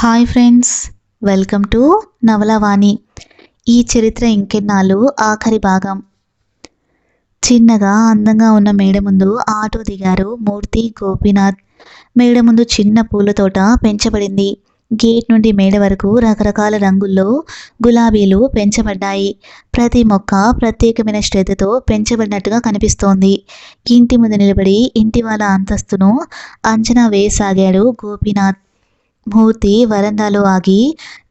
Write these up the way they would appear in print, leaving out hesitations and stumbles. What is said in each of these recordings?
Hi friends, welcome to Navalavani. ఈ చరిత్ర ఇంకెన్నాళ్ళు ఆఖరి భాగం. చిన్నగా అందంగా ఉన్న మేడ ముందు ఆటో దిగారు మూర్తి, గోపీనాథ్. మేడ ముందు చిన్న పూల తోట పెంచబడింది. గేట్ నుండి మేడ వరకు రకరకాల రంగుల్లో గులాబీలు పెంచబడ్డాయి. ప్రతి మొక్క ప్రత్యేకమైన శ్రద్ధతో పెంచబడినట్టుగా కనిపిస్తోంది. ఇంటి ముందు నిలబడి ఇంటి వాళ్ళ అంతస్తును అంచనా వేయసాగాడు గోపీనాథ్. మూర్తి వరండాలో ఆగి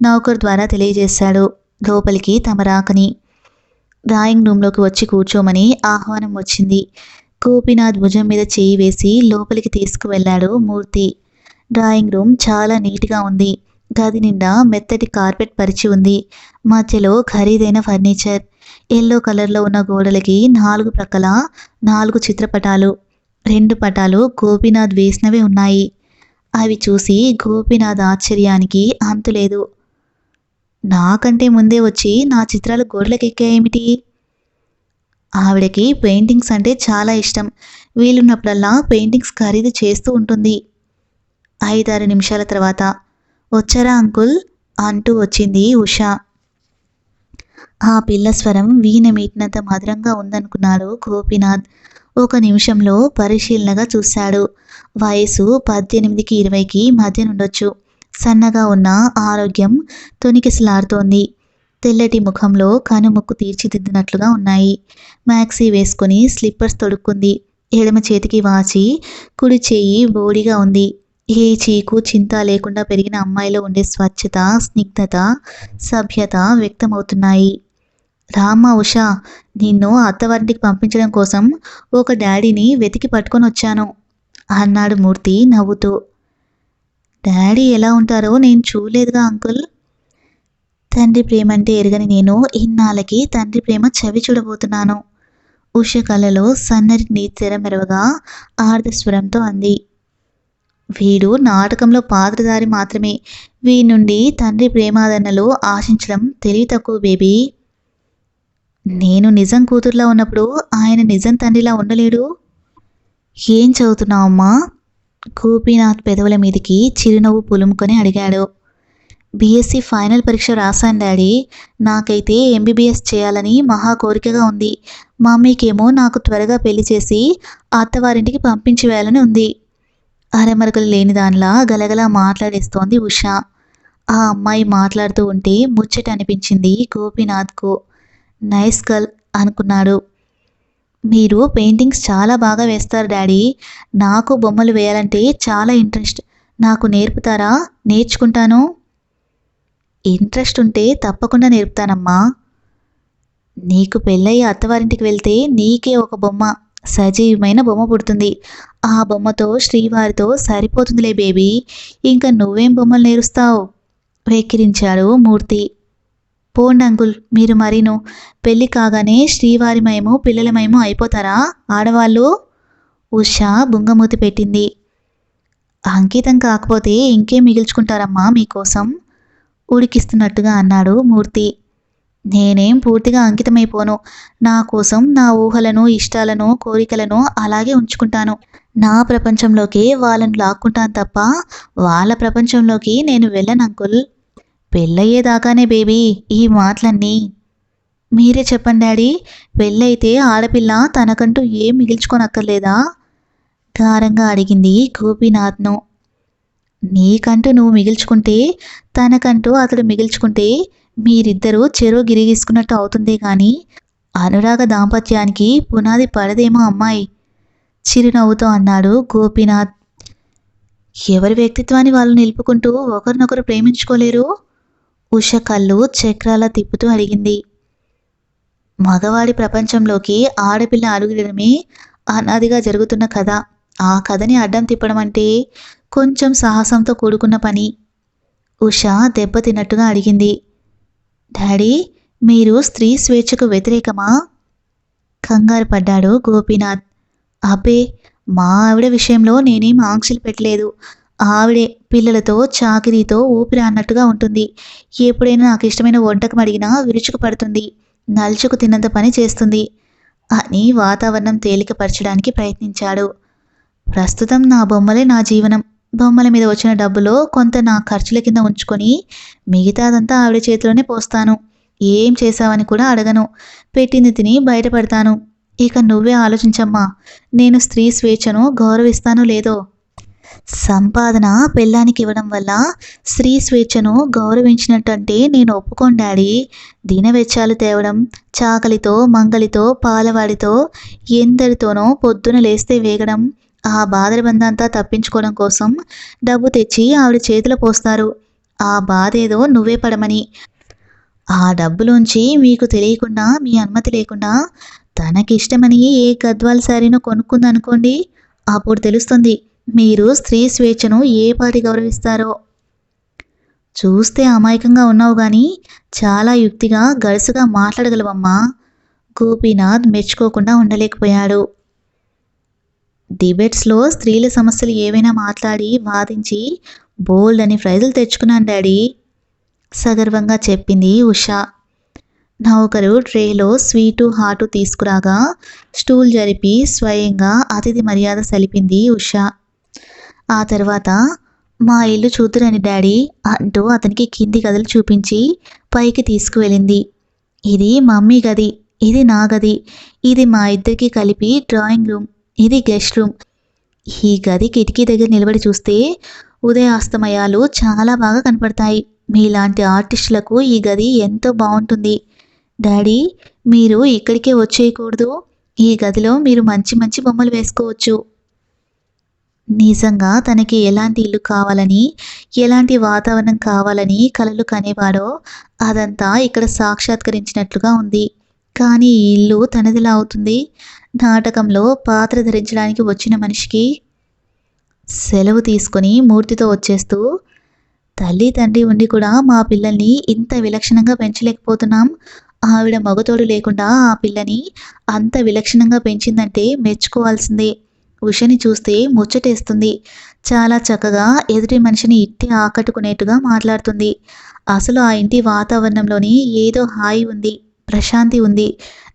నౌకర్ ద్వారా తెలియజేశాడు లోపలికి తమ రాకని. డ్రాయింగ్ రూమ్లోకి వచ్చి కూర్చోమని ఆహ్వానం వచ్చింది. గోపీనాథ్ భుజం మీద చేయి వేసి లోపలికి తీసుకువెళ్ళాడు మూర్తి. డ్రాయింగ్ రూమ్ చాలా నీట్గా ఉంది. గది నిండా మెత్తటి కార్పెట్ పరిచి ఉంది. మధ్యలో ఖరీదైన ఫర్నిచర్. ఎల్లో కలర్లో ఉన్న గోడలకి 4 ప్రక్కల 4 చిత్రపటాలు. 2 పటాలు గోపీనాథ్ వేసినవే ఉన్నాయి. అవి చూసి గోపీనాథ్ ఆశ్చర్యానికి అంతులేదు. నాకంటే ముందే వచ్చి నా చిత్రాలు గోడలకెక్కాయేమిటి? ఆవిడకి పెయింటింగ్స్ అంటే చాలా ఇష్టం. వీలున్నప్పుడల్లా పెయింటింగ్స్ ఖరీదు చేస్తూ ఉంటుంది. 5-6 నిమిషాల తర్వాత, వచ్చారా అంకుల్ అంటూ వచ్చింది ఉషా. ఆ పిల్ల స్వరం వీణ మీటినంత మధురంగా ఉందనుకున్నాడు గోపీనాథ్. ఒక నిమిషంలో పరిశీలనగా చూశాడు. వయసు 18కి 20కి మధ్యనుండొచ్చు. సన్నగా ఉన్న ఆరోగ్యం తొణికిసలాడుతోంది. తెల్లటి ముఖంలో కనుముక్కు తీర్చిదిద్దినట్లుగా ఉన్నాయి. మ్యాక్సీ వేసుకుని స్లిప్పర్స్ తొడుక్కుంది. ఎడమ చేతికి వాచి, కుడి చేయి బోడిగా ఉంది. ఏ చీకు చింత లేకుండా పెరిగిన అమ్మాయిలో ఉండే స్వచ్ఛత, స్నిగ్ధత, సభ్యత వ్యక్తమవుతున్నాయి. రామ్మ ఉషా, నిన్ను అత్తవారింటికి పంపించడం కోసం ఒక డాడీని వెతికి పట్టుకొని వచ్చాను అన్నాడు మూర్తి నవ్వుతూ. డాడీ ఎలా ఉంటారో నేను చూడలేదుగా అంకుల్. తండ్రి ప్రేమంటే ఎరగని నేను ఇన్నాళ్ళకి తండ్రి ప్రేమ చవి చూడబోతున్నాను. ఉష కళ్ళలో సన్నటి నీతెర మెరవగా ఆర్ధస్వరంతో అంది. వీడు నాటకంలో పాత్రధారి మాత్రమే. వీడి నుండి తండ్రి ప్రేమాదరణలు ఆశించడం తెలివి తక్కువ బేబీ. నేను నిజం కూతురులా ఉన్నప్పుడు ఆయన నిజం తండ్రిలా ఉండలేడు. ఏం చదువుతున్నావమ్మా? గోపీనాథ్ పెదవుల మీదికి చిరునవ్వు పులుముకొని అడిగాడు. బీఎస్సీ ఫైనల్ పరీక్ష రాశాను డాడీ. నాకైతే ఎంబీబీఎస్ చేయాలని మహా కోరికగా ఉంది. మమ్మీకేమో నాకు త్వరగా పెళ్లి చేసి అత్తవారింటికి పంపించి వేయాలని ఉంది. అరమరకలు లేని దానిలా గలగలా మాట్లాడేస్తోంది ఉషా. ఆ అమ్మాయి మాట్లాడుతూ ఉంటే ముచ్చట అనిపించింది గోపీనాథ్కు. నైస్ గర్ల్ అనుకున్నాడు. మీరు పెయింటింగ్స్ చాలా బాగా వేస్తారు డాడీ. నాకు బొమ్మలు వేయాలంటే చాలా ఇంట్రెస్ట్. నాకు నేర్పుతారా? నేర్చుకుంటాను. ఇంట్రెస్ట్ ఉంటే తప్పకుండా నేర్పుతానమ్మా. నీకు పెళ్ళయ్యి అత్తవారింటికి వెళ్తే నీకే ఒక బొమ్మ, సజీవమైన బొమ్మ పుడుతుంది. ఆ బొమ్మతో శ్రీవారితో సరిపోతుందిలే బేబీ. ఇంకా నువ్వేం బొమ్మలు నేరుస్తావు? వెక్కిరించాడు మూర్తి. పోండి అంకుల్, మీరు మరీను. పెళ్ళి కాగానే శ్రీవారిమయము పిల్లలమయము అయిపోతారా ఆడవాళ్ళు? ఉషా బుంగమూతి పెట్టింది. అంకితం కాకపోతే ఇంకేం మిగిల్చుకుంటారమ్మా మీకోసం? ఉడికిస్తున్నట్టుగా అన్నాడు మూర్తి. నేనేం పూర్తిగా అంకితమైపోను. నా కోసం నా ఊహలను, ఇష్టాలను, కోరికలను అలాగే ఉంచుకుంటాను. నా ప్రపంచంలోకి వాళ్ళను లాక్కుంటాను తప్ప వాళ్ళ ప్రపంచంలోకి నేను వెళ్ళను అంకుల్. పెళ్ళయ్యేదాకానే బేబీ ఈ మాటలన్నీ. మీరే చెప్పండి డాడీ. పెళ్ళైతే ఆడపిల్ల తనకంటూ ఏం మిగిల్చుకోనక్కర్లేదా? గారంగా అడిగింది గోపీనాథ్ను. నీకంటూ నువ్వు మిగిల్చుకుంటే, తనకంటూ అతడు మిగిల్చుకుంటే మీరిద్దరూ చెరో గిరిగీసుకున్నట్టు అవుతుందే కానీ అనురాగ దాంపత్యానికి పునాది పడదేమో అమ్మాయి. చిరునవ్వుతో అన్నాడు గోపీనాథ్. ఎవరి వ్యక్తిత్వాన్ని వాళ్ళు నిలుపుకుంటూ ఒకరినొకరు ప్రేమించుకోలేరు? ఉష కళ్ళు చక్రాల తిప్పుతూ అడిగింది. మగవాడి ప్రపంచంలోకి ఆడపిల్ల అడుగుడమే అనాదిగా జరుగుతున్న కథ. ఆ కథని అడ్డం తిప్పడం అంటే కొంచెం సాహసంతో కూడుకున్న పని. ఉష దెబ్బతిన్నట్టుగా అడిగింది. డాడీ, మీరు స్త్రీ స్వేచ్ఛకు వ్యతిరేకమా? కంగారు పడ్డాడు గోపీనాథ్. అబ్బే, మా ఆవిడ విషయంలో నేనేం ఆంక్షలు పెట్టలేదు. ఆవిడే పిల్లలతో చాకిరీతో ఊపిరి అన్నట్టుగా ఉంటుంది. ఎప్పుడైనా నాకు ఇష్టమైన వంటకం అడిగినా విరుచుకు పడుతుంది. నలుచుకు తిన్నంత పని చేస్తుంది అని వాతావరణం తేలికపరచడానికి ప్రయత్నించాడు. ప్రస్తుతం నా బొమ్మలే నా జీవనం. బొమ్మల మీద వచ్చిన డబ్బులో కొంత నా ఖర్చుల కింద ఉంచుకొని మిగతాదంతా ఆవిడ చేతిలోనే పోస్తాను. ఏం చేశావని కూడా అడగను. పెట్టింది తిని బయటపడతాను. ఇక నువ్వే ఆలోచించమ్మా. నేను స్త్రీ స్వేచ్ఛను గౌరవిస్తానో లేదో. సంపాదన పెళ్ళానికి ఇవ్వడం వల్ల స్త్రీ స్వేచ్ఛను గౌరవించినట్టంటే నేను ఒప్పుకోను డాడీ. దినవెచ్చాలు తేవడం, చాకలితో మంగలితో పాలవాడితో ఎందరితోనో పొద్దున లేస్తే వేగడం, ఆ బాధరబందంతా తప్పించుకోవడం కోసం డబ్బు తెచ్చి ఆవిడ చేతిలో పోస్తారు. ఆ బాధ ఏదో నువ్వే పడమని. ఆ డబ్బులోంచి మీకు తెలియకుండా మీ అనుమతి లేకుండా తనకిష్టమని ఏ గద్వాల్ శారీనో కొనుక్కుందనుకోండి, అప్పుడు తెలుస్తుంది మీరు స్త్రీ స్వేచ్ఛను ఏ పాటి గౌరవిస్తారో. చూస్తే అమాయకంగా ఉన్నావు కానీ చాలా యుక్తిగా గడుసుగా మాట్లాడగలవమ్మా. గోపీనాథ్ మెచ్చుకోకుండా ఉండలేకపోయాడు. డిబేట్స్లో స్త్రీల సమస్యలు ఏవైనా మాట్లాడి వాదించి బోల్డ్ అని ప్రైజులు తెచ్చుకున్నాను డాడీ, సగర్వంగా చెప్పింది ఉషా. నౌకరు ట్రేలో స్వీటు హాటు తీసుకురాగా స్టూల్ జరిపి స్వయంగా అతిథి మర్యాద సలిపింది ఉషా. ఆ తర్వాత మా ఇల్లు చూద్దురని డాడీ అంటూ అతనికి కింది గదులు చూపించి పైకి తీసుకువెళ్ళింది. ఇది మమ్మీ గది, ఇది నా గది, ఇది మా ఇద్దరికి కలిపి డ్రాయింగ్ రూమ్, ఇది గెస్ట్ రూమ్. ఈ గది కిటికీ దగ్గర నిలబడి చూస్తే ఉదయాస్తమయాలు చాలా బాగా కనపడతాయి. మీలాంటి ఆర్టిస్టులకు ఈ గది ఎంతో బాగుంటుంది. డాడీ, మీరు ఇక్కడికే వచ్చేయకూడదు. ఈ గదిలో మీరు మంచి మంచి బొమ్మలు వేసుకోవచ్చు. నిజంగా తనకి ఎలాంటి ఇల్లు కావాలని, ఎలాంటి వాతావరణం కావాలని కలలు కనేవాడో అదంతా ఇక్కడ సాక్షాత్కరించినట్లుగా ఉంది. కానీ ఈ ఇల్లు తనదిలా అవుతుంది. నాటకంలో పాత్ర ధరించడానికి వచ్చిన మనిషికి సెలవు తీసుకొని మూర్తితో వచ్చేస్తూ, తల్లి తండ్రి ఉండి కూడా మా పిల్లల్ని ఇంత విలక్షణంగా పెంచలేకపోతున్నాం. ఆవిడ మగతోడు లేకుండా ఆ పిల్లని అంత విలక్షణంగా పెంచిందంటే మెచ్చుకోవాల్సిందే. ఉషని చూస్తే ముచ్చటేస్తుంది. చాలా చక్కగా ఎదుటి మనిషిని ఇట్టి ఆకట్టుకునేట్టుగా మాట్లాడుతుంది. అసలు ఆ ఇంటి వాతావరణంలోని ఏదో హాయి ఉంది, ప్రశాంతి ఉంది.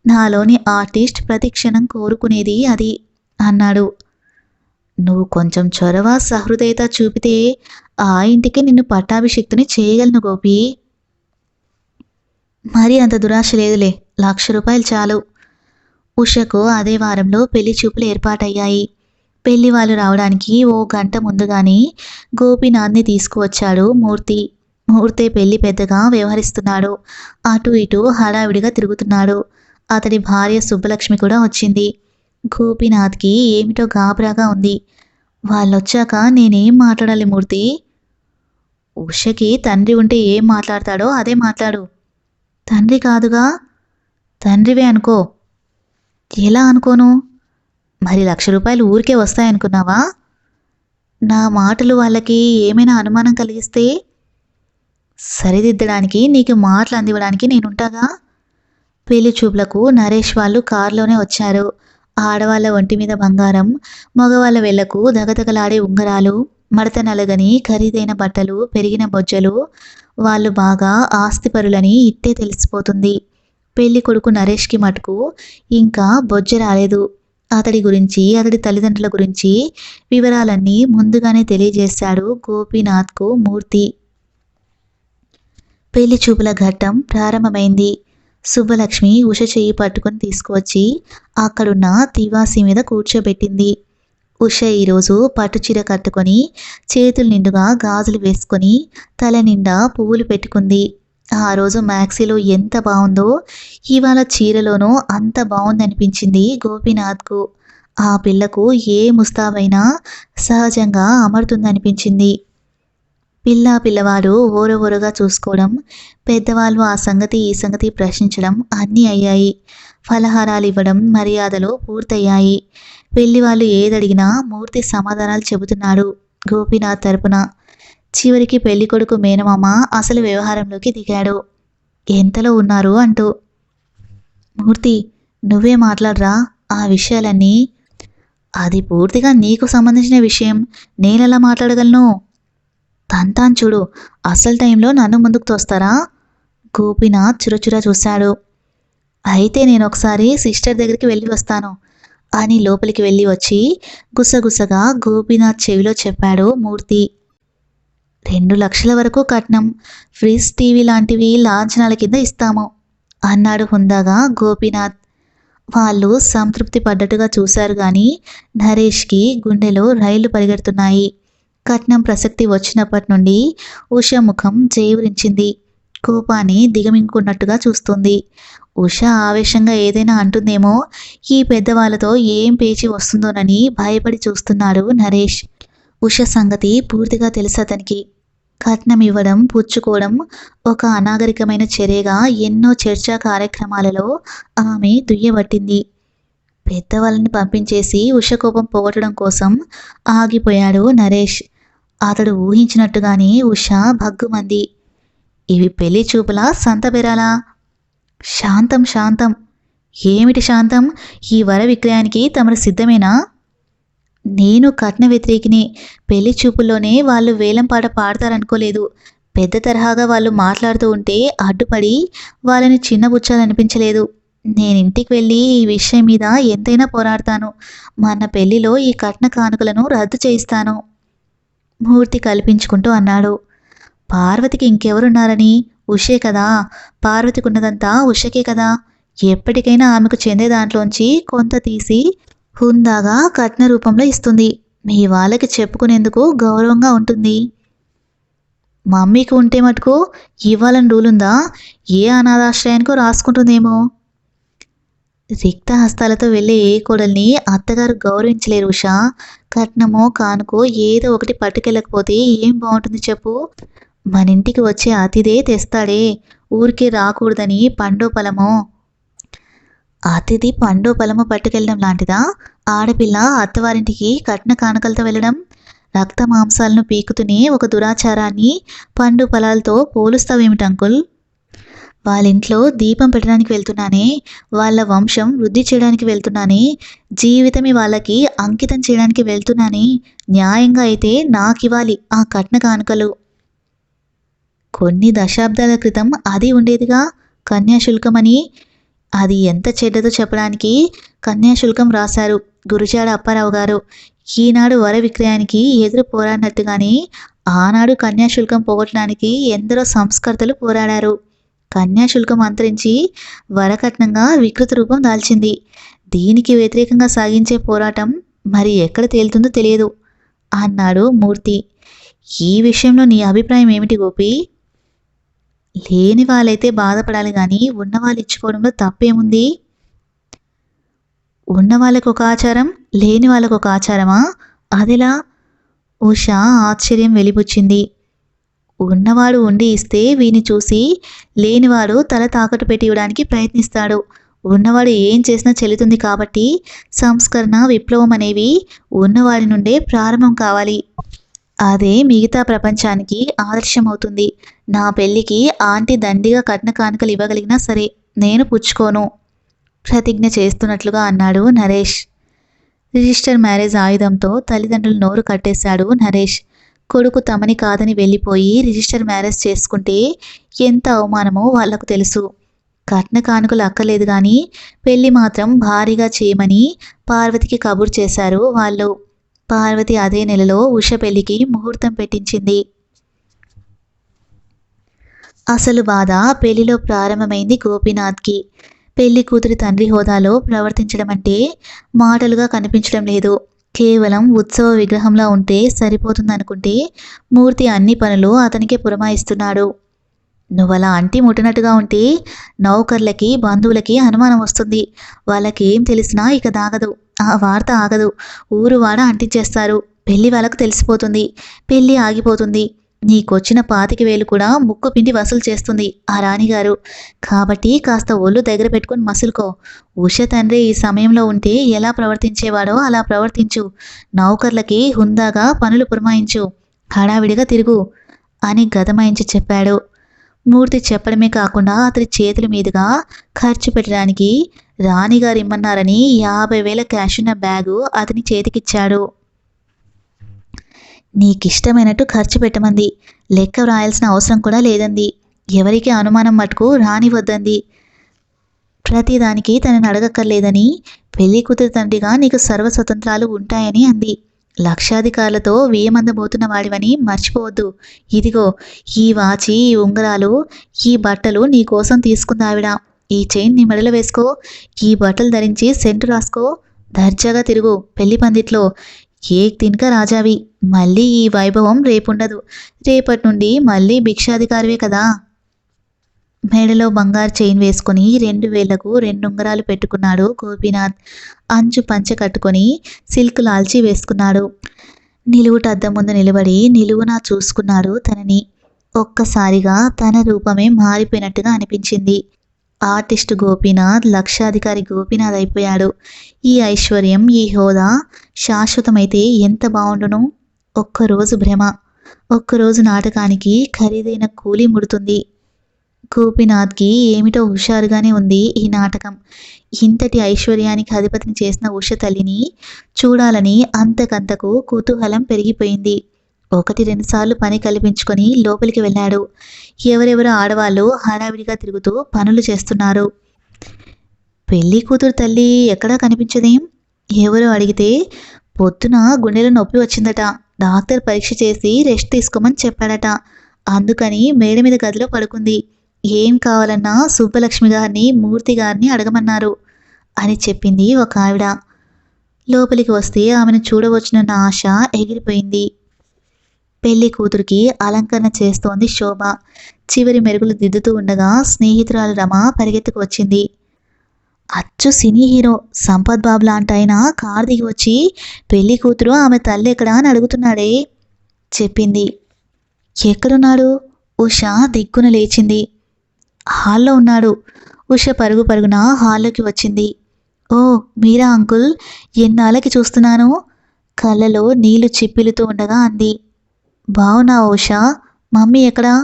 నాలోని ఆర్టిస్ట్ ప్రతి క్షణం కోరుకునేది అది అన్నాడు. నువ్వు కొంచెం చొరవ సహృదయత చూపితే ఆ ఇంటికి నిన్ను పట్టాభిషిక్తుని చేయగలను గోపి. మరి అంత దురాశ లేదులే, 1,00,000 రూపాయలు చాలు. ఉషకు అదే వారంలో పెళ్లి చూపులు ఏర్పాటయ్యాయి. పెళ్లి వాళ్ళు రావడానికి ఓ గంట ముందుగానే గోపీనాథ్ని తీసుకువచ్చాడు మూర్తి. మూర్తే పెళ్లి పెద్దగా వ్యవహరిస్తున్నాడు. అటు ఇటు హడావిడిగా తిరుగుతున్నాడు. అతడి భార్య సుబ్బలక్ష్మి కూడా వచ్చింది. గోపీనాథ్కి ఏమిటో గాబరాగా ఉంది. వాళ్ళొచ్చాక నేనేం మాట్లాడాలి మూర్తి? ఉషకి తండ్రి ఉంటే ఏం మాట్లాడతాడో అదే మాట్లాడు. తండ్రి కాదుగా. తండ్రివే అనుకో. ఎలా అనుకోను? మరి 1,00,000 రూపాయలు ఊరికే వస్తాయనుకున్నావా? నా మాటలు వాళ్ళకి ఏమైనా అనుమానం కలిగిస్తే సరిదిద్దడానికి, నీకు మాటలు అందివ్వడానికి నేనుంటాగా. పెళ్లి చూపులకు నరేష్ వాళ్ళు కారులోనే వచ్చారు. ఆడవాళ్ళ ఒంటి మీద బంగారం, మగవాళ్ళ వేళ్లకు దగదగలాడే ఉంగరాలు, మడత నలగని ఖరీదైన బట్టలు, పెరిగిన బొజ్జలు. వాళ్ళు బాగా ఆస్తిపరులని ఇట్టే తెలిసిపోతుంది. పెళ్లి కొడుకు నరేష్కి మటుకు ఇంకా బొజ్జ రాలేదు. అతడి గురించి, అతడి తల్లిదండ్రుల గురించి వివరాలన్నీ ముందుగానే తెలియజేశాడు గోపీనాథ్కు మూర్తి. పెళ్లి చూపుల ఘట్టం ప్రారంభమైంది. సుబ్బలక్ష్మి ఉష చెయ్యి పట్టుకుని తీసుకువచ్చి అక్కడున్న తివాసి మీద కూర్చోబెట్టింది. ఉష ఈరోజు పట్టుచీర కట్టుకొని చేతులు నిండుగా గాజులు వేసుకొని తల నిండా పువ్వులు పెట్టుకుంది. ఆ రోజు మ్యాక్సీలో ఎంత బాగుందో ఇవాళ చీరలోనూ అంత బాగుందనిపించింది గోపీనాథ్కు. ఆ పిల్లకు ఏ ముస్తాబైనా సహజంగా అమరుతుందనిపించింది. పిల్లవాడు ఓరవోరగా చూసుకోవడం, పెద్దవాళ్ళు ఆ సంగతి ఈ సంగతి ప్రశ్నించడం అన్నీ అయ్యాయి. ఫలహారాలు ఇవ్వడం, మర్యాదలు పూర్తయ్యాయి. పెళ్లివాళ్ళు ఏదడిగినా మూర్తి సమాధానాలు చెబుతున్నాడు గోపీనాథ్ తరపున. చివరికి పెళ్ళికొడుకు మేనమామ అసలు వ్యవహారంలోకి దిగాడు. ఎంతలో ఉన్నారు అంటూ. మూర్తి, నువ్వే మాట్లాడరా ఆ విషయాలన్నీ. అది పూర్తిగా నీకు సంబంధించిన విషయం, నేనెలా మాట్లాడగలను? తంతాను చూడు, అసలు టైంలో నన్ను ముందుకు తోస్తారా? గోపీనాథ్ చురచురా చూశాడు. అయితే నేను ఒకసారి సిస్టర్ దగ్గరికి వెళ్ళి వస్తాను. అని లోపలికి వెళ్ళి వచ్చి గుసగుసగా గోపీనాథ్ చెవిలో చెప్పాడు మూర్తి. 2 లక్షల వరకు కట్నం, ఫ్రిజ్, టీవీ లాంటివి లాంఛనాల కింద ఇస్తాము అన్నాడు హుందాగా గోపీనాథ్. వాళ్ళు సంతృప్తి పడ్డట్టుగా చూశారు గాని నరేష్కి గుండెలో రైళ్లు పరిగెడుతున్నాయి. కట్నం ప్రసక్తి వచ్చినప్పటి నుండి ఉష ముఖం జేవురించింది. కోపాన్ని దిగమింగుకున్నట్టుగా చూస్తుంది. ఉష ఆవేశంగా ఏదైనా అంటుందేమో, ఈ పెద్దవాళ్ళతో ఏం పేచి వస్తుందోనని భయపడి చూస్తున్నాడు నరేష్. ఉష సంగతి పూర్తిగా తెలుసు అతనికి. కట్నం ఇవ్వడం, పుచ్చుకోవడం ఒక అనాగరికమైన చర్యగా ఎన్నో చర్చా కార్యక్రమాలలో ఆమె దుయ్యబట్టింది. పెద్దవాళ్ళని పంపించేసి ఉష కోపం పోగొట్టడం కోసం ఆగిపోయాడు నరేష్. అతడు ఊహించినట్టుగానే ఉష భగ్గుమంది. ఇవి పెళ్లి చూపులా, సంత బెరాలా? శాంతం, శాంతం. ఏమిటి శాంతం? ఈ వర విక్రయానికి తమరు సిద్ధమేనా? నేను కట్న వ్యతిరేకిని. పెళ్లి చూపుల్లోనే వాళ్ళు వేలంపాట పాడతారనుకోలేదు. పెద్ద తరహాగా వాళ్ళు మాట్లాడుతూ ఉంటే అడ్డుపడి వాళ్ళని చిన్నబుచ్చాలనిపించలేదు. నేనింటికి వెళ్ళి ఈ విషయం మీద ఎంతైనా పోరాడతాను. మన పెళ్లిలో ఈ కట్న కానుకలను రద్దు చేయిస్తాను మూర్తి కల్పించుకుంటూ అన్నాడు. పార్వతికి ఇంకెవరున్నారని? ఉషే కదా. పార్వతికున్నదంతా ఉషకే కదా. ఎప్పటికైనా ఆమెకు చెందే దాంట్లోంచి కొంత తీసి హుందాగా కట్న రూపంలో ఇస్తుంది. మీ వాళ్ళకి చెప్పుకునేందుకు గౌరవంగా ఉంటుంది. మమ్మీకి ఉంటే మటుకు ఇవ్వాలని రూలుందా? ఏ అనాథాశ్రయానికో రాసుకుంటుందేమో. రిక్త హస్తాలతో వెళ్ళే ఏ కోడల్ని అత్తగారు గౌరవించలేరు ఉషా. కట్నమో కానుకో ఏదో ఒకటి పట్టుకెళ్ళకపోతే ఏం బాగుంటుంది చెప్పు. మన ఇంటికి వచ్చే అతిథే తెస్తాడే, ఊరికే రాకూడదని పండో పొలమో. అతిథి పండో పొలమో పట్టుకెళ్ళడం లాంటిదా ఆడపిల్ల అత్తవారింటికి కట్న కానుకలతో వెళ్ళడం? రక్త మాంసాలను పీకుతూనే ఒక దురాచారాన్ని పండు పొలాలతో పోలుస్తావేమిటి అంకుల్? వాళ్ళింట్లో దీపం పెట్టడానికి వెళ్తున్నానే, వాళ్ళ వంశం వృద్ధి చేయడానికి వెళ్తున్నానే, జీవితమే వాళ్ళకి అంకితం చేయడానికి వెళ్తున్నానే. న్యాయంగా అయితే నాకివ్వాలి ఆ కట్న కానుకలు. కొన్ని దశాబ్దాల క్రితం అది ఉండేదిగా, కన్యాశుల్కమని. అది ఎంత చెడ్డదో చెప్పడానికి కన్యాశుల్కం రాశారు గురుజాడ అప్పారావు గారు. ఈనాడు వర విక్రయానికి ఎదురు పోరాడినట్టుగానే ఆనాడు కన్యాశుల్కం పోగొట్టడానికి ఎందరో సంస్కర్తలు పోరాడారు. కన్యాశుల్కం అంతరించి వరకట్నంగా వికృత రూపం దాల్చింది. దీనికి వ్యతిరేకంగా సాగించే పోరాటం మరి ఎక్కడ తేలుతుందో తెలియదు అన్నాడు మూర్తి. ఈ విషయంలో నీ అభిప్రాయం ఏమిటి గోపి? లేని వాళ్ళైతే బాధపడాలి కానీ ఉన్నవాళ్ళు ఇచ్చుకోవడంలో తప్పేముంది? ఉన్న వాళ్ళకు ఒక ఆచారం, లేని వాళ్ళకు ఒక ఆచారమా? అదిలా? ఉష ఆశ్చర్యం వెలిబుచ్చింది. ఉన్నవాడు ఉండి ఇస్తే వీని చూసి లేనివాడు తల తాకట్టు పెట్టి ఇవ్వడానికి ప్రయత్నిస్తాడు. ఉన్నవాడు ఏం చేసినా చెల్లుతుంది కాబట్టి సంస్కరణ, విప్లవం అనేవి ఉన్నవాడి నుండే ప్రారంభం కావాలి. అదే మిగతా ప్రపంచానికి ఆదర్శమవుతుంది. నా పెళ్ళికి ఆంటీ దండిగా కట్న కానుకలు ఇవ్వగలిగినా సరే నేను పుచ్చుకోను ప్రతిజ్ఞ చేస్తున్నట్లుగా అన్నాడు నరేష్. రిజిస్టర్ మ్యారేజ్ ఆయుధంతో తల్లిదండ్రులు నోరు కట్టేశాడు నరేష్. కొడుకు తమని కాదని వెళ్ళిపోయి రిజిస్టర్ మ్యారేజ్ చేసుకుంటే ఎంత అవమానమో వాళ్లకు తెలుసు. కట్న కానుకలు అక్కర్లేదు కానీ పెళ్లి మాత్రం భారీగా చేయమని పార్వతికి కబురు చేశారు వాళ్ళు. పార్వతి అదే నెలలో ఉష పెళ్లికి ముహూర్తం పెట్టించింది. అసలు బాధ పెళ్లిలో ప్రారంభమైంది గోపీనాథ్కి. పెళ్లి కూతురి తండ్రి హోదాలో ప్రవర్తించడం అంటే మాటలుగా కనిపించడం లేదు. కేవలం ఉత్సవ విగ్రహంలా ఉంటే సరిపోతుందనుకుంటే మూర్తి అన్ని పనులు అతనికే పురమాయిస్తున్నాడు. నువ్వలా అంటి ముట్టినట్టుగా ఉంటే నౌకర్లకి, బంధువులకి అనుమానం వస్తుంది. వాళ్ళకేం తెలిసినా ఇక దాగదు, ఆ వార్త ఆగదు. ఊరు వాడ అంటించేస్తారు. పెళ్లి వాళ్ళకు తెలిసిపోతుంది. పెళ్లి ఆగిపోతుంది. నీకొచ్చిన 25,000 కూడా ముక్కు పిండి వసూలు చేస్తుంది ఆ రాణిగారు. కాబట్టి కాస్త ఒళ్ళు దగ్గర పెట్టుకుని మసులుకో. ఉష తండ్రి ఈ సమయంలో ఉంటే ఎలా ప్రవర్తించేవాడో అలా ప్రవర్తించు. నౌకర్లకి హుందాగా పనులు పురమాయించు. హడావిడిగా తిరుగు అని గదమాయించి చెప్పాడు. మూర్తి చెప్పడమే కాకుండా అతడి చేతుల మీదుగా ఖర్చు పెట్టడానికి రాణిగారు ఇమ్మన్నారని 50,000 క్యాషున్న బ్యాగు అతని చేతికిచ్చాడు. నీకిష్టమైనట్టు ఖర్చు పెట్టమంది. లెక్క వ్రాయాల్సిన అవసరం కూడా లేదంది. ఎవరికి అనుమానం మటుకు రానివద్దంది. ప్రతిదానికి తనని అడగక్కర్లేదని పెళ్లి కూతురు తండ్రిగా నీకు సర్వస్వతంత్రాలు ఉంటాయని అంది. లక్షాధికారులతో వేయమందబోతున్న వాడివని మర్చిపోవద్దు. ఇదిగో ఈ వాచి, ఈ ఉంగరాలు, ఈ బట్టలు నీ కోసం తీసుకుందావిడ. ఈ చైన్ నీ మెడలో వేసుకో. ఈ బట్టలు ధరించి సెంటు రాసుకో. దర్జాగా తిరుగు పెళ్లి పందిట్లో. ఏక్ తినక రాజావి. మళ్ళీ ఈ వైభవం రేపుండదు. రేపటి నుండి మళ్ళీ భిక్షాధికారివే కదా. మెడలో బంగారు చైన్ వేసుకుని 2 వేళ్లకు 2 ఉంగరాలు పెట్టుకున్నాడు గోపీనాథ్. అంచు పంచె కట్టుకొని సిల్క్ లాల్చీ వేసుకున్నాడు. నిలువుట అద్దం ముందు నిలబడి నిలువునా చూసుకున్నాడు తనని. ఒక్కసారిగా తన రూపమే మారిపోయినట్టుగా అనిపించింది. ఆర్టిస్టు గోపీనాథ్ లక్షాధికారి గోపీనాథ్ అయిపోయాడు. ఈ ఐశ్వర్యం, ఈ హోదా శాశ్వతమైతే ఎంత బావుండును. ఒక్కరోజు భ్రమ, ఒక్కరోజు నాటకానికి ఖరీదైన కూలీ ముడుతుంది. గోపీనాథ్కి ఏమిటో హుషారుగానే ఉంది ఈ నాటకం. ఇంతటి ఐశ్వర్యానికి అధిపతిని చేసిన ఉష తల్లిని చూడాలని అంతకంతకు కుతూహలం పెరిగిపోయింది. 1-2 సార్లు పని కల్పించుకొని లోపలికి వెళ్ళాడు. ఎవరెవరో ఆడవాళ్ళు హడావిడిగా తిరుగుతూ పనులు చేస్తున్నారు. పెళ్లి కూతురు తల్లి ఎక్కడా కనిపించదేం? ఎవరో అడిగితే పొద్దున గుండెలో నొప్పి వచ్చిందట. డాక్టర్ పరీక్ష చేసి రెస్ట్ తీసుకోమని చెప్పాడట. అందుకని మేడ మీద గదిలో పడుకుంది. ఏం కావాలన్నా సుబ్బలక్ష్మి గారిని, మూర్తి గారిని అడగమన్నారు అని చెప్పింది ఒక ఆవిడ. లోపలికి వస్తే ఆమెను చూడవచ్చునన్న ఆశ ఎగిరిపోయింది. పెళ్లి కూతురికి అలంకరణ చేస్తోంది శోభ. చివరి మెరుగులు దిద్దుతూ ఉండగా స్నేహితురాలు రమ పరిగెత్తుకు వచ్చింది. అచ్చు సినీ హీరో సంపత్ బాబు లాంటి ఆయన కారు దిగి వచ్చి పెళ్లి కూతురు ఆమె తల్లి ఎక్కడా అని అడుగుతున్నాడే చెప్పింది. ఎక్కడున్నాడు? ఉష దిక్కున లేచింది. హాల్లో ఉన్నాడు. ఉష పరుగు పరుగున హాల్లోకి వచ్చింది. ఓ మీరా అంకుల్, ఎన్నాళ్ళకి చూస్తున్నాను. కళ్ళలో నీళ్లు చిప్పిలుతూ ఉండగా అంది. బావున్నావా ఉష? మమ్మీ ఎక్కడా?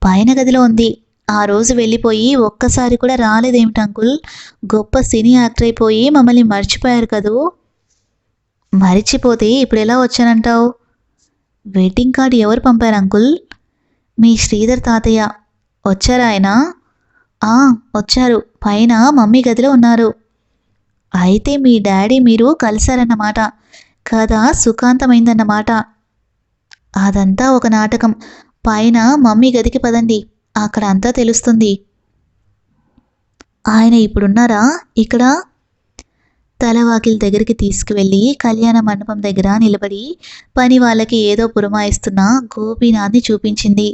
పైన గదిలో ఉంది. ఆ రోజు వెళ్ళిపోయి ఒక్కసారి కూడా రాలేదేమిటి అంకుల్? గొప్ప సినీ యాక్టర్ అయిపోయి మమ్మల్ని మర్చిపోయారు కదూ. మరిచిపోతే ఇప్పుడు ఎలా వచ్చానంటావు? వెడ్డింగ్ కార్డు ఎవరు పంపారు అంకుల్? మీ శ్రీధర్ తాతయ్య. వచ్చారా ఆయన? వచ్చారు. పైన మమ్మీ గదిలో ఉన్నారు. అయితే మీ డాడీ మీరు కలిశారన్నమాట. కథ సుఖాంతమైందన్నమాట. అదంతా ఒక నాటకం. పైన మమ్మీ గదికి పదండి, అక్కడ అంతా తెలుస్తుంది. ఆయన ఇప్పుడున్నారా ఇక్కడ? తలవాకిలి దగ్గరికి తీసుకువెళ్ళి కళ్యాణ మండపం దగ్గర నిలబడి పని వాళ్ళకి ఏదో పురమాయిస్తున్న గోపీనాథ్ని చూపించింది.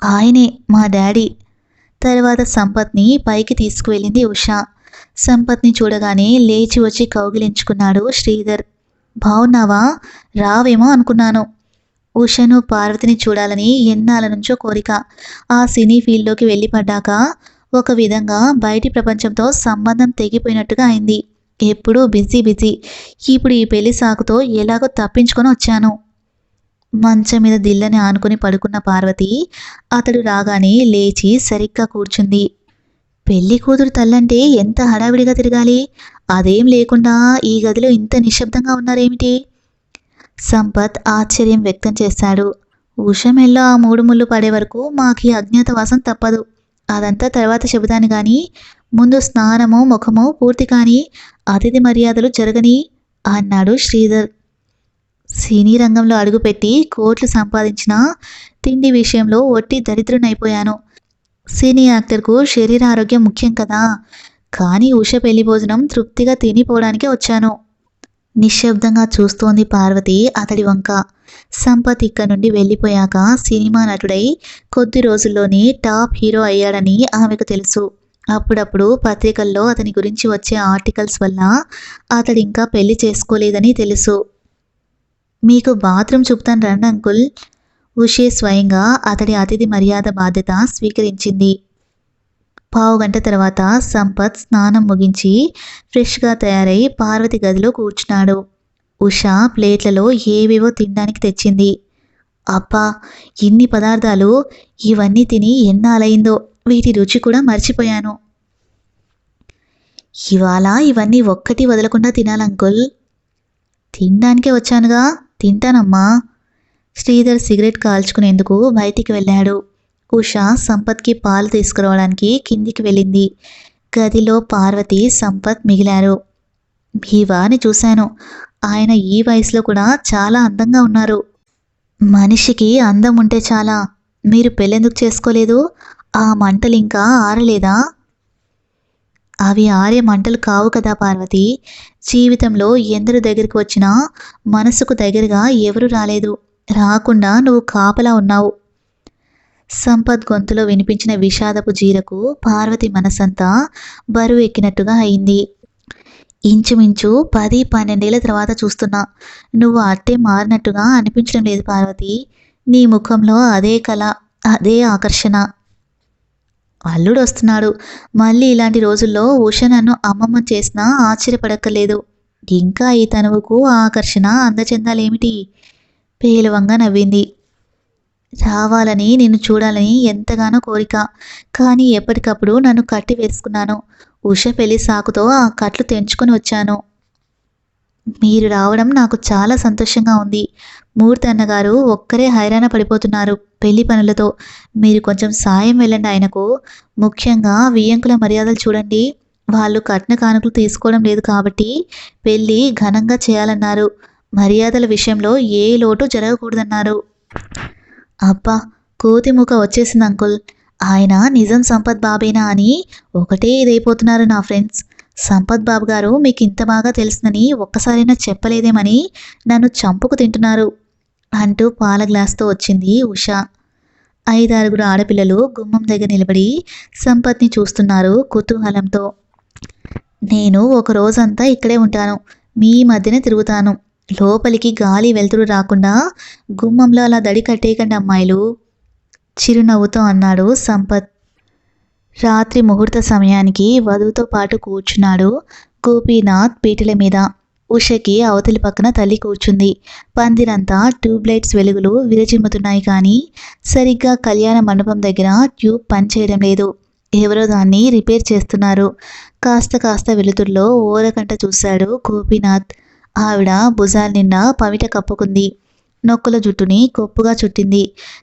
ఆయనే మా డాడీ. తర్వాత సంపత్ని పైకి తీసుకువెళ్ళింది ఉష. సంపత్ని చూడగానే లేచి వచ్చి కౌగిలించుకున్నాడు శ్రీధర్. బావున్నావా? రావేమో అనుకున్నాను. ఉషను, పార్వతిని చూడాలని ఎన్నాళ్ళ నుంచో కోరిక. ఆ సినీ ఫీల్డ్లోకి వెళ్ళిపడ్డాక ఒక విధంగా బయటి ప్రపంచంతో సంబంధం తెగిపోయినట్టుగా అయింది. ఎప్పుడూ బిజీ బిజీ. ఇప్పుడు ఈ పెళ్లి సాకుతో ఎలాగో తప్పించుకొని వచ్చాను. మంచం మీద దిల్లని ఆనుకుని పడుకున్న పార్వతి అతడు రాగానే లేచి సరిగ్గా కూర్చుంది. పెళ్లి కూతురు తల్లంటే ఎంత హడావిడిగా తిరగాలి. అదేం లేకుండా ఈ గదిలో ఇంత నిశ్శబ్దంగా ఉన్నారేమిటి? సంపత్ ఆశ్చర్యం వ్యక్తం చేశాడు. ఉష మెల్లో ఆ 3 ముళ్ళు పడే వరకు మాకు ఈ అజ్ఞాతవాసం తప్పదు. అదంతా తర్వాత చెబుతాను గాని ముందు స్నానమో ముఖమో పూర్తి కాని అతిథి మర్యాదలు జరగని అన్నాడు శ్రీధర్. సినీ రంగంలో అడుగుపెట్టి కోట్లు సంపాదించిన తిండి విషయంలో ఒట్టి దరిద్రునైపోయాను. సినీ యాక్టర్కు శరీరారోగ్యం ముఖ్యం కదా. కానీ ఉష పెళ్లి భోజనం తృప్తిగా తినిపోవడానికే వచ్చాను. నిశ్శబ్దంగా చూస్తోంది పార్వతి అతడి వంక. సంపత్ ఇక్కడి నుండి వెళ్ళిపోయాక సినిమా నటుడై కొద్ది రోజుల్లోనే టాప్ హీరో అయ్యాడని ఆమెకు తెలుసు. అప్పుడప్పుడు పత్రికల్లో అతని గురించి వచ్చే ఆర్టికల్స్ వల్ల అతడింకా పెళ్లి చేసుకోలేదని తెలుసు. మీకు బాత్రూమ్ చూపుతాను రండి అంకుల్. ఉషే స్వయంగా అతడి అతిథి మర్యాద బాధ్యత స్వీకరించింది. పావుగంట తర్వాత సంపత్ స్నానం ముగించి ఫ్రెష్గా తయారై పార్వతి గదిలో కూర్చున్నాడు. ఉష ప్లేట్లలో ఏవేవో తినడానికి తెచ్చింది. అబ్బా, ఇన్ని పదార్థాలు! ఇవన్నీ తిని ఎన్నాళ్ళయిందో. వీటి రుచి కూడా మర్చిపోయాను. ఇవాళ ఇవన్నీ ఒక్కటి వదలకుండా తినాలంకుల్. తినడానికే వచ్చానుగా, తింటానమ్మా. శ్రీధర్ సిగరెట్ కాల్చుకునేందుకు బయటికి వెళ్ళాడు. ఉష సంపత్కి పాలు తీసుకురావడానికి కిందికి వెళ్ళింది. గదిలో పార్వతి, సంపత్ మిగిలారు. మీ వారిని చూశాను. ఆయన ఈ వయసులో కూడా చాలా అందంగా ఉన్నారు. మనిషికి అందం ఉంటే చాలా. మీరు పెళ్ళెందుకు చేసుకోలేదు? ఆ మంటలింకా ఆరలేదా? అవి ఆరే మంటలు కావు కదా పార్వతి. జీవితంలో ఎందరు దగ్గరికి వచ్చినా మనసుకు దగ్గరగా ఎవరు రాలేదు. రాకుండా నువ్వు కాపలా ఉన్నావు. సంపత్ గొంతులో వినిపించిన విషాదపు జీరకు పార్వతి మనసంతా బరువు ఎక్కినట్టుగా అయింది. ఇంచుమించు 10-12 తర్వాత చూస్తున్నా. నువ్వు అట్టే మారినట్టుగా అనిపించడం లేదు పార్వతి. నీ ముఖంలో అదే కళ, అదే ఆకర్షణ. అల్లుడొస్తున్నాడు. మళ్ళీ ఇలాంటి రోజుల్లో ఉష నన్ను అమ్మమ్మ చేసినా ఆశ్చర్యపడక్కర్లేదు. ఇంకా ఈ తనువుకు ఆ ఆకర్షణ అందచందాలేమిటి? పేలవంగా నవ్వింది. రావాలని నిన్ను చూడాలని ఎంతగానో కోరిక. కానీ ఎప్పటికప్పుడు నన్ను కట్టి వేసుకున్నాను. ఉష పెళ్లి సాకుతో ఆ కట్లు తెంచుకొని వచ్చాను. మీరు రావడం నాకు చాలా సంతోషంగా ఉంది. మూర్తి అన్నగారు ఒక్కరే హైరాణ పడిపోతున్నారు పెళ్లి పనులతో. మీరు కొంచెం సాయం వెళ్ళండి ఆయనకు. ముఖ్యంగా వియ్యంకుల మర్యాదలు చూడండి. వాళ్ళు కట్న కానుకలు తీసుకోవడం లేదు కాబట్టి పెళ్ళి ఘనంగా చేయాలన్నారు. మర్యాదల విషయంలో ఏ లోటు జరగకూడదన్నారు. అబ్బా! కోతిమూక వచ్చేసింది అంకుల్. ఆయన నిజం సంపత్ బాబేనా అని ఒకటే ఇదైపోతున్నారు నా ఫ్రెండ్స్. సంపత్ బాబు గారు మీకు ఇంత బాగా తెలుసునని ఒక్కసారైనా చెప్పలేదేమని నన్ను చంపుకు తింటున్నారు అంటూ పాల గ్లాస్తో వచ్చింది ఉష. 5-6 ఆడపిల్లలు గుమ్మం దగ్గర నిలబడి సంపత్ని చూస్తున్నారు కుతూహలంతో. నేను ఒక రోజంతా ఇక్కడే ఉంటాను. మీ మధ్యనే తిరుగుతాను. లోపలికి గాలి వెలుతురు రాకుండా గుమ్మంలో అలా దడి కట్టేయకండి అమ్మాయిలు, చిరునవ్వుతో అన్నాడు సంపత్. రాత్రి ముహూర్త సమయానికి వధువుతో పాటు కూర్చున్నాడు గోపీనాథ్ పీటల మీద. ఉషకి అవతలి పక్కన తల్లి కూర్చుంది. పందిరంతా ట్యూబ్లైట్స్ వెలుగులు విరజిమ్ముతున్నాయి కానీ సరిగ్గా కళ్యాణ మండపం దగ్గర ట్యూబ్ పనిచేయడం లేదు. ఎవరో దాన్ని రిపేర్ చేస్తున్నారు. కాస్త కాస్త వెలుతురులో ఓరకంట చూశాడు గోపీనాథ్. ఆవిడ భుజాల నిండా పవిట కప్పుకుంది. నొక్కుల జుట్టుని కొప్పుగా చుట్టింది.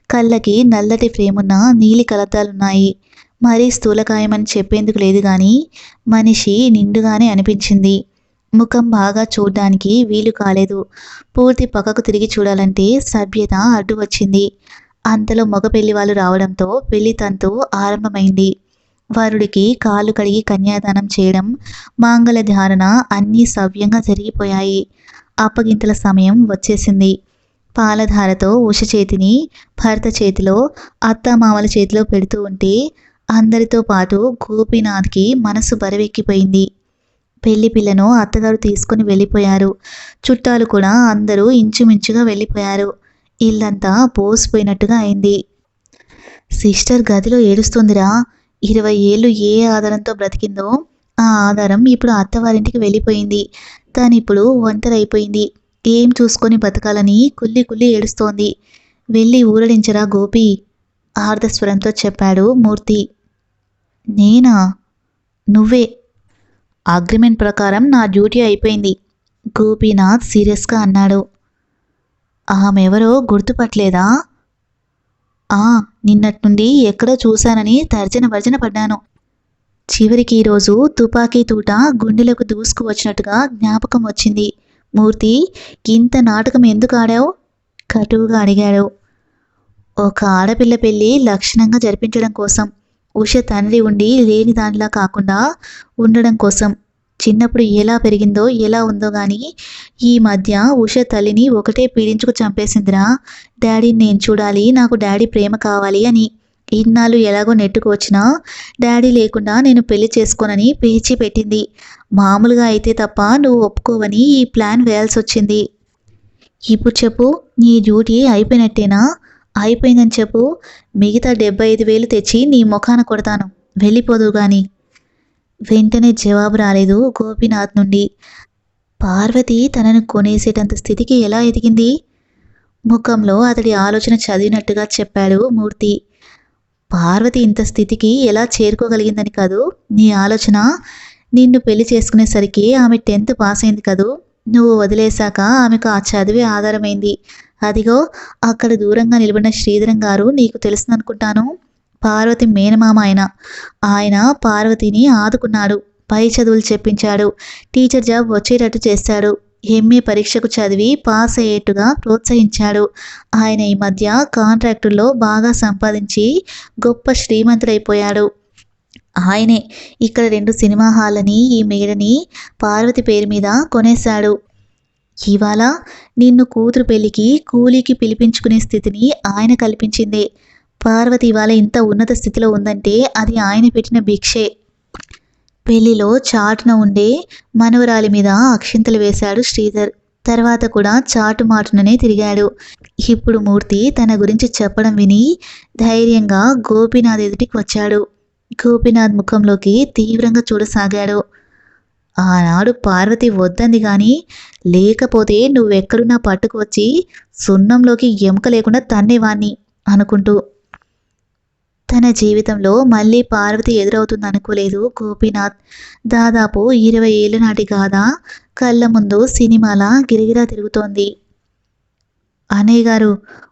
కళ్ళకి నల్లటి ఫ్రేమున్న నీలి కలద్దాలున్నాయి. మరీ స్థూలకాయమని చెప్పేందుకు లేదు గాని మనిషి నిండుగానే అనిపించింది. ముఖం బాగా చూడ్డానికి వీలు కాలేదు. పూర్తి పక్కకు తిరిగి చూడాలంటే సభ్యత అడ్డు వచ్చింది. అంతలో మగ పెళ్లి వాళ్ళు రావడంతో పెళ్లి తంతు ఆరంభమైంది. వరుడికి కాళ్ళు కడిగి కన్యాదానం చేయడం, మాంగళ్య ధారణ అన్నీ సవ్యంగా జరిగిపోయాయి. అప్పగింతల సమయం వచ్చేసింది. పాలధారతో ఉష చేతిని భర్త చేతిలో, అత్తామామల చేతిలో పెడుతూ ఉంటే అందరితో పాటు గోపీనాథ్కి మనసు బరువెక్కిపోయింది. పెళ్లి పిల్లను అత్తగారు తీసుకుని వెళ్ళిపోయారు. చుట్టాలు కూడా అందరూ ఇంచుమించుగా వెళ్ళిపోయారు. ఇల్లంతా పోసిపోయినట్టుగా అయింది. సిస్టర్ గదిలో ఏడుస్తుందిరా. 20 ఏళ్ళు ఏ ఆధారంతో బ్రతికిందో ఆ ఆధారం ఇప్పుడు అత్తవారింటికి వెళ్ళిపోయింది. తానిప్పుడు ఒంటరైపోయింది. ఏం చూసుకొని బతకాలని కుల్లి కుల్లి ఏడుస్తోంది. వెళ్ళి ఊరడించరా గోపి, ఆర్ధస్వరంతో చెప్పాడు మూర్తి. నేనా? నువ్వే. అగ్రిమెంట్ ప్రకారం నా డ్యూటీ అయిపోయింది, గోపీనాథ్ సీరియస్గా అన్నాడు. ఆమెవరో గుర్తుపట్టలేదా? నిన్నటి నుండి ఎక్కడో చూశానని తర్జన భర్జన పడ్డాను. చివరికి ఈరోజు తుపాకీ తూట గుండెలకు దూసుకు వచ్చినట్టుగా జ్ఞాపకం వచ్చింది. మూర్తి, ఇంత నాటకం ఎందుకు ఆడావు? కటువుగా అడిగాడు. ఒక ఆడపిల్ల పెళ్ళి లక్షణంగా జరిపించడం కోసం. ఉష తండ్రి ఉండి లేని దానిలా కాకుండా ఉండడం కోసం. చిన్నప్పుడు ఎలా పెరిగిందో ఎలా ఉందో గాని ఈ మధ్య ఉష తల్లిని ఒకటే పీడించుకు చంపేసిందిరా. డాడీని నేను చూడాలి, నాకు డాడీ ప్రేమ కావాలి అని. ఇన్నాళ్ళు ఎలాగో నెట్టుకు వచ్చినా డాడీ లేకుండా నేను పెళ్లి చేసుకోనని పేచీ పెట్టింది. మామూలుగా అయితే తప్ప నువ్వు ఒప్పుకోవని ఈ ప్లాన్ వేయాల్సి వచ్చింది. ఇప్పుడు చెప్పు, నీ డ్యూటీ అయిపోయినట్టేనా? అయిపోయిందని చెప్పు. మిగతా 75,000 తెచ్చి నీ ముఖాన కొడతాను. వెళ్ళిపోదు గాని. వెంటనే జవాబు రాలేదు గోపీనాథ్ నుండి. పార్వతి తనను కొనేసేటంత స్థితికి ఎలా ఎదిగింది? ముఖంలో అతడి ఆలోచన చదివినట్టుగా చెప్పాడు మూర్తి. పార్వతి ఇంత స్థితికి ఎలా చేరుకోగలిగిందని కాదు నీ ఆలోచన. నిన్ను పెళ్లి చేసుకునేసరికి ఆమె 10th పాస్ అయింది కదూ. నువ్వు వదిలేశాక ఆమెకు ఆ చదివే ఆధారమైంది. అదిగో అక్కడ దూరంగా నిలబడిన శ్రీధరం గారు నీకు తెలుసుననుకుంటాను. పార్వతి మేనమామ ఆయన పార్వతిని ఆదుకున్నాడు. పై చదువులు చెప్పించాడు. టీచర్ జాబ్ వచ్చేటట్టు చేశాడు. ఎంఏ పరీక్షకు చదివి పాస్ అయ్యేట్టుగా ప్రోత్సహించాడు. ఆయన ఈ మధ్య కాంట్రాక్టుల్లో బాగా సంపాదించి గొప్ప శ్రీమంతుడైపోయాడు. ఆయనే ఇక్కడ 2 సినిమా హాళ్ళని, ఈ మేడని పార్వతి పేరు మీద కొనేశాడు. ఇవాళ నిన్ను కూతురు పెళ్లికి కూలీకి పిలిపించుకునే స్థితిని ఆయన కల్పించిందే. పార్వతి ఇవాళ ఇంత ఉన్నత స్థితిలో ఉందంటే అది ఆయన పెట్టిన భిక్షే. పెళ్లిలో చాటున ఉండే మనవరాలి మీద అక్షింతలు వేశాడు శ్రీధర్. తర్వాత కూడా చాటుమాటుననే తిరిగాడు. ఇప్పుడు మూర్తి తన గురించి చెప్పడం విని ధైర్యంగా గోపీనాథ్ ఎదుటికి వచ్చాడు. గోపీనాథ్ ముఖంలోకి తీవ్రంగా చూడసాగాడు. ఆనాడు పార్వతి వద్దంది గాని, లేకపోతే నువ్వెక్కడున్నా పట్టుకు వచ్చి సున్నంలోకి ఎముక లేకుండా తన్నేవాణ్ణి అనుకుంటూ. తన జీవితంలో మళ్ళీ పార్వతి ఎదురవుతుందనుకోలేదు గోపీనాథ్. దాదాపు 20 ఏళ్ల నాటి గాథ కళ్ళ ముందు సినిమాలా గిరిగిరా తిరుగుతోంది. అన్నయ్య గారు,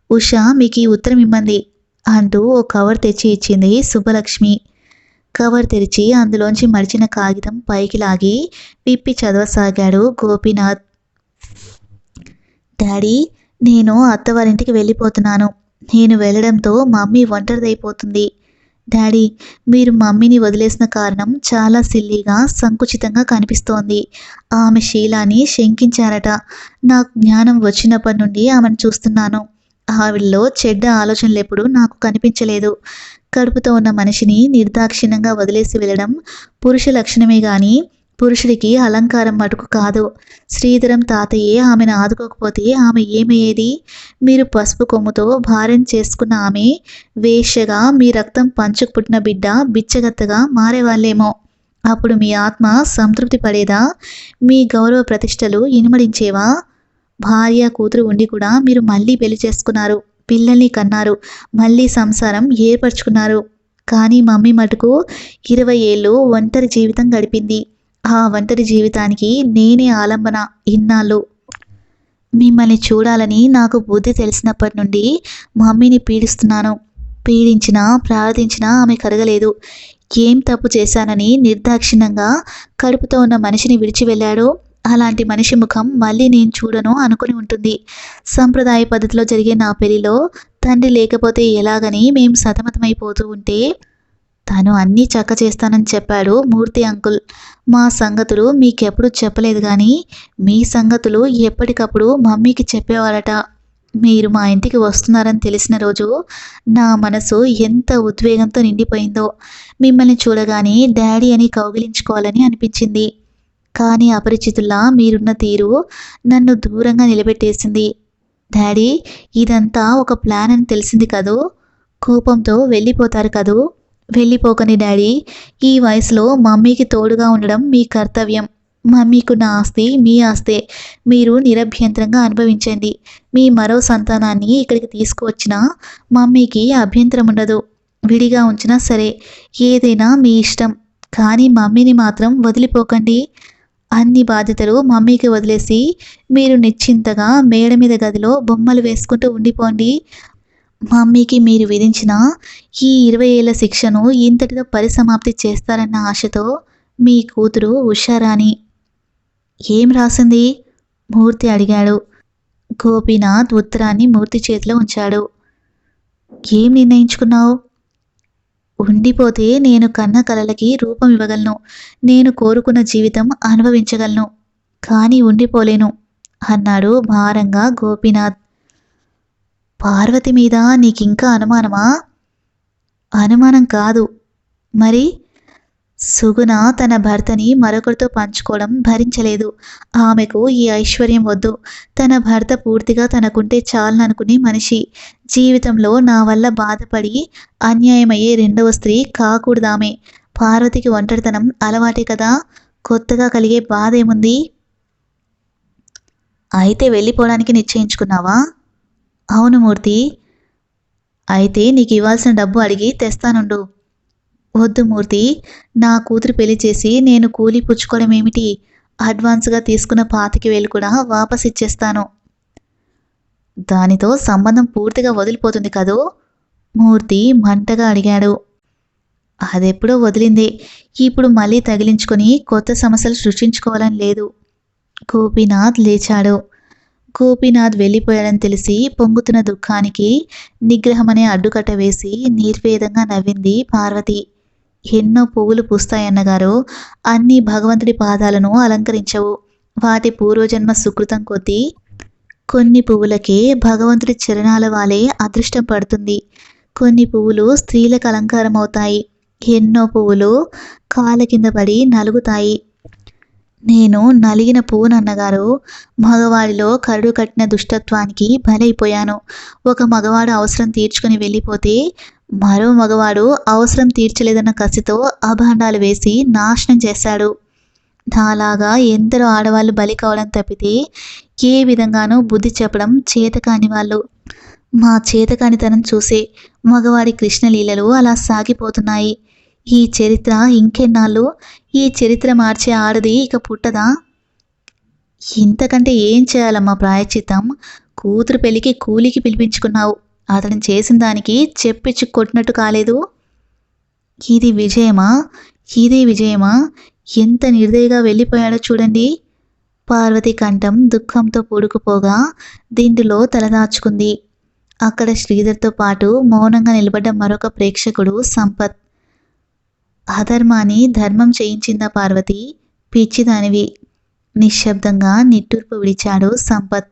ఉష మీకు ఈ ఉత్తరం ఇమ్మంది అంటూ ఓ కవర్ తెచ్చి ఇచ్చింది సుబ్బలక్ష్మి. కవర్ తెరిచి అందులోంచి మడిచిన కాగితం పైకి లాగి విప్పి చదవసాగాడు గోపీనాథ్. డాడీ, నేను అత్తవారింటికి వెళ్ళిపోతున్నాను. నేను వెళ్ళడంతో మమ్మీ ఒంటరిదైపోతుంది. డాడీ, మీరు మమ్మీని వదిలేసిన కారణం చాలా సిల్లీగా, సంకుచితంగా కనిపిస్తోంది. ఆమె శీలాన్ని శంకించారట. నాకు జ్ఞానం వచ్చినప్పటి నుండి ఆమెను చూస్తున్నాను. ఆవిడలో చెడ్డ ఆలోచనలు ఎప్పుడూ నాకు కనిపించలేదు. కడుపుతో ఉన్న మనిషిని నిర్దాక్షిణ్యంగా వదిలేసి వెళ్ళడం పురుష లక్షణమే గాని పురుషుడికి అలంకారం మటుకు కాదు. శ్రీధరం తాతయ్యే ఆమెను ఆదుకోకపోతే ఆమె ఏమయ్యేది? మీరు పసుపు కొమ్ముతో భార్యను చేసుకున్న ఆమె వేశ్యగా, మీ రక్తం పంచుకు పుట్టిన బిడ్డ బిచ్చగత్తగా మారేవాళ్ళేమో. అప్పుడు మీ ఆత్మ సంతృప్తి పడేదా? మీ గౌరవ ప్రతిష్టలు ఇనుమడించేవా? భార్య కూతురు ఉండి కూడా మీరు మళ్ళీ పెళ్లి చేసుకున్నారు, పిల్లల్ని కన్నారు, మళ్ళీ సంసారం ఏర్పరచుకున్నారు. కానీ మమ్మీ మటుకు 20 ఏళ్ళు ఒంటరి జీవితం గడిపింది. ఆ ఒంటరి జీవితానికి నేనే ఆలంబన. ఇన్నాళ్ళు మిమ్మల్ని చూడాలని నాకు బుద్ధి తెలిసినప్పటి నుండి మమ్మీని పీడిస్తున్నాను. పీడించినా ప్రార్థించినా ఆమె కరగలేదు. ఏం తప్పు చేశానని నిర్దాక్షిణ్యంగా కడుపుతో ఉన్న మనిషిని విడిచి వెళ్ళాడో అలాంటి మనిషి ముఖం మళ్ళీ నేను చూడను అనుకుని ఉంటుంది. సంప్రదాయ పద్ధతిలో జరిగే నా పెళ్లిలో తండ్రి లేకపోతే ఎలాగని మేము సతమతమైపోతూ ఉంటే తను అన్నీ చక్క చేస్తానని చెప్పాడు మూర్తి అంకుల్. మా సంగతులు మీకెప్పుడు చెప్పలేదు కానీ మీ సంగతులు ఎప్పటికప్పుడు మమ్మీకి చెప్పేవారట. మీరు మా ఇంటికి వస్తున్నారని తెలిసిన రోజు నా మనసు ఎంత ఉద్వేగంతో నిండిపోయిందో. మిమ్మల్ని చూడగానే డాడీ అని కౌగిలించుకోవాలని అనిపించింది. కానీ అపరిచితుల్లా మీరున్న తీరు నన్ను దూరంగా నిలబెట్టేసింది. డాడీ, ఇదంతా ఒక ప్లాన్ అని తెలిసింది కదూ. కోపంతో వెళ్ళిపోతారు కదూ. వెళ్ళిపోకని డాడీ. ఈ వయసులో మమ్మీకి తోడుగా ఉండడం మీ కర్తవ్యం. మమ్మీకున్న ఆస్తి మీ ఆస్తే. మీరు నిరభ్యంతరంగా అనుభవించండి. మీ మరో సంతానాన్ని ఇక్కడికి తీసుకువచ్చినా మమ్మీకి అభ్యంతరం ఉండదు. విడిగా ఉంచినా సరే, ఏదైనా మీ ఇష్టం. కానీ మమ్మీని మాత్రం వదిలిపోకండి. అన్ని బాధ్యతలు మమ్మీకి వదిలేసి మీరు నిశ్చింతగా మేడ మీద గదిలో బొమ్మలు వేసుకుంటూ ఉండిపోండి. మమ్మీకి మీరు విధించిన ఈ 20 ఏళ్ల శిక్షను ఇంతటితో పరిసమాప్తి చేస్తారన్న ఆశతో మీ కూతురు ఉషారాణి. ఏం రాసింది? మూర్తి అడిగాడు. గోపీనాథ్ ఉత్తరాన్ని మూర్తి చేతిలో ఉంచాడు. ఏం నిర్ణయించుకున్నావు? ఉండిపోతే నేను కన్న కలలకి రూపం ఇవ్వగలను. నేను కోరుకున్న జీవితం అనుభవించగలను. కానీ ఉండిపోలేను అన్నాడు భారంగా గోపీనాథ్. పార్వతి మీద నీకింకా అనుమానమా? అనుమానం కాదు మరి. సుగుణ తన భర్తని మరొకరితో పంచుకోవడం భరించలేదు. ఆమెకు ఈ ఐశ్వర్యం వద్దు. తన భర్త పూర్తిగా తనకుంటే చాలనుకునే మనిషి. జీవితంలో నా వల్ల బాధపడి అన్యాయమయ్యే రెండవ స్త్రీ కాకూడదామె. పార్వతికి ఒంటరితనం అలవాటే కదా. కొత్తగా కలిగే బాధ ఏముంది? అయితే వెళ్ళిపోవడానికి నిశ్చయించుకున్నావా? అవును మూర్తి. అయితే నీకు ఇవ్వాల్సిన డబ్బు అడిగి తెస్తానుండు. వద్దు మూర్తి, నా కూతురు పెళ్లి చేసి నేను కూలీ పుచ్చుకోవడం ఏమిటి? అడ్వాన్స్గా తీసుకున్న 25,000 కూడా వాపస్ ఇచ్చేస్తాను. దానితో సంబంధం పూర్తిగా వదిలిపోతుంది కదూ? మూర్తి మంటగా అడిగాడు. అదెప్పుడో వదిలిందే. ఇప్పుడు మళ్ళీ తగిలించుకొని కొత్త సమస్యలు సృష్టించుకోవాలని లేదు. గోపీనాథ్ లేచాడు. గోపీనాథ్ వెళ్ళిపోయాడని తెలిసి పొంగుతున్న దుఃఖానికి నిగ్రహమనే అడ్డుకట్ట వేసి నిర్వేదంగా నవ్వింది పార్వతి. ఎన్నో పువ్వులు పూస్తాయన్నగారు అన్ని భగవంతుడి పాదాలను అలంకరించవు. వాటి పూర్వజన్మ సుకృతం కొద్దీ కొన్ని పువ్వులకే భగవంతుడి చరణాల వాలే అదృష్టం పడుతుంది. కొన్ని పువ్వులు స్త్రీలకు అలంకారం అవుతాయి. ఎన్నో పువ్వులు కాళ్ళ కింద పడి నలుగుతాయి. నేను నలిగిన పువ్వునన్నగారు. మగవాడిలో కరడు కట్టిన దుష్టత్వానికి బలైపోయాను. ఒక మగవాడు అవసరం తీర్చుకుని వెళ్ళిపోతే మరో మగవాడు అవసరం తీర్చలేదన్న కసితో అభాండాలు వేసి నాశనం చేశాడు. నాలాగా ఎందరో ఆడవాళ్ళు బలి కావడం తప్పితే ఏ విధంగానూ బుద్ధి చెప్పడం చేతకాని వాళ్ళు. మా చేతకానితనం చూసే మగవాడి కృష్ణలీలలు అలా సాగిపోతున్నాయి. ఈ చరిత్ర ఇంకెన్నాళ్ళు? ఈ చరిత్ర మార్చే ఆడది ఇక పుట్టదా? ఇంతకంటే ఏం చేయాలమ్మా ప్రాయశ్చిత్తం? కూతురు పెళ్లికి కూలికి పిలిపించుకున్నావు. అతను చేసిన దానికి చెప్పించి కొట్టినట్టు కాలేదు. ఇది విజయమా? ఇదే విజయమా? ఎంత నిర్దయగా వెళ్ళిపోయాడో చూడండి. పార్వతి కంఠం దుఃఖంతో పూడుకుపోగా దిండులో తలదాచుకుంది. అక్కడ శ్రీధర్తో పాటు మౌనంగా నిలబడ్డ మరొక ప్రేక్షకుడు సంపత్. అధర్మాన్ని ధర్మం చేయించిందా పార్వతి? పిచ్చిదానివి. నిశ్శబ్దంగా నిట్టూర్పు విడిచాడు సంపత్.